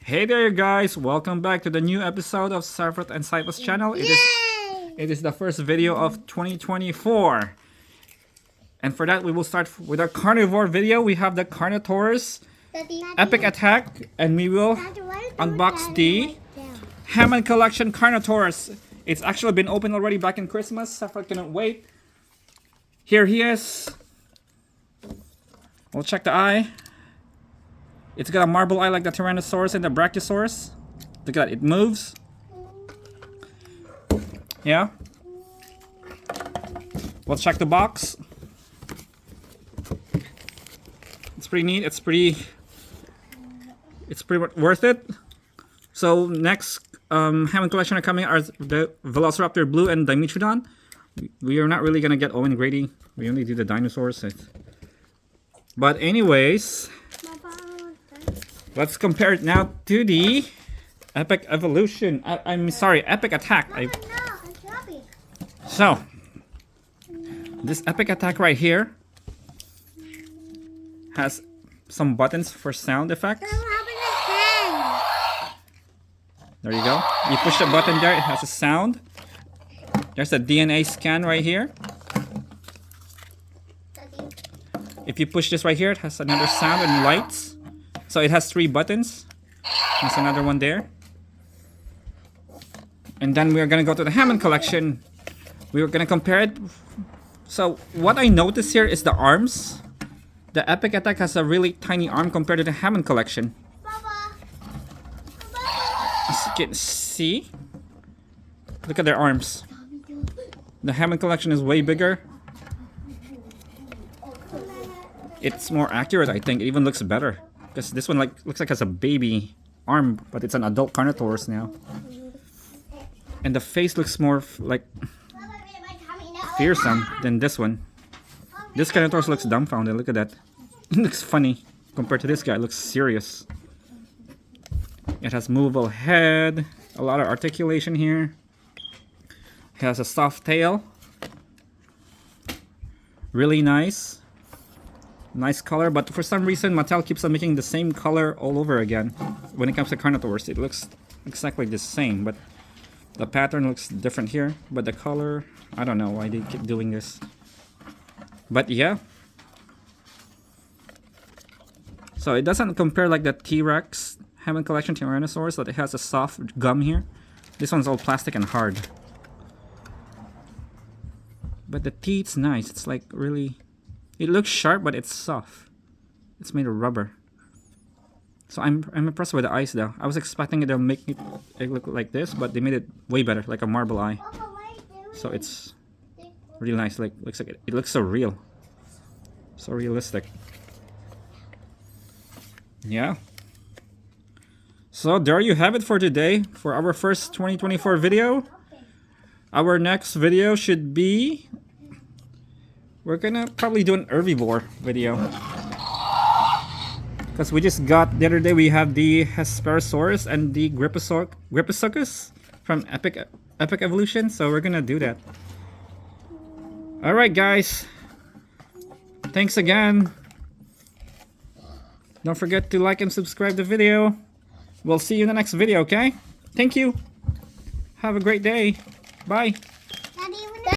Hey there guys, welcome back to the new episode of Sarfret and Cypus channel. It is the first video of 2024. And for that we will start with our carnivore video. We have the Carnotaurus Epic Attack, and we will unbox the Hammond Collection Carnotaurus. It's actually been opened already back in Christmas. Sarfret cannot wait. Here he is. We'll check the eye. It's got a marble eye like the Tyrannosaurus and the Brachiosaurus. Look at that, it moves. Yeah. We'll check the box. It's pretty neat. It's pretty worth it. So next Hammond Collection are coming are the Velociraptor Blue and Dimetrodon. We are not really gonna get Owen Grady. We only do the dinosaurs. But anyways, let's compare it now to the Epic Evolution. I'm sorry, Epic Attack. So, this Epic Attack right here has some buttons for sound effects. There you go. You push the button there, it has a sound. There's a DNA scan right here. If you push this right here, it has another sound and lights. So it has 3 buttons. There's another one there. And then we're gonna go to the Hammond Collection. We're gonna compare it. So what I noticed here is the arms. The Epic Attack has a really tiny arm compared to the Hammond Collection. As you can see, look at their arms. The Hammond Collection is way bigger. It's more accurate, I think. It even looks better. Because this one looks like it has a baby arm, but it's an adult Carnotaurus now. And the face looks more like fearsome than this one. This Carnotaurus looks dumbfounded. Look at that. It looks funny compared to this guy. It looks serious. It has movable head, a lot of articulation here. It has a soft tail. Really nice. Nice color, but for some reason Mattel keeps on making the same color all over again. When it comes to Carnotaurus, it looks exactly the same, but the pattern looks different here. But the color, I don't know why they keep doing this. But yeah. So it doesn't compare like the T-Rex Hammond Collection Tyrannosaurus, that it has a soft gum here. This one's all plastic and hard. But the teeth's nice. It's like really... It looks sharp, but it's soft. It's made of rubber. So I'm impressed with the eyes though. I was expecting it to make it look like this, but they made it way better, like a marble eye. So it's really nice. Like it looks so real, so realistic. Yeah. So there you have it for today, for our first 2024 video. Our next video should be... We're gonna probably do an herbivore video. Because we just got, the other day we have the Hesperosaurus and the Griposuchus from Epic Evolution. So we're gonna do that. Alright guys. Thanks again. Don't forget to like and subscribe the video. We'll see you in the next video, okay? Thank you. Have a great day. Bye.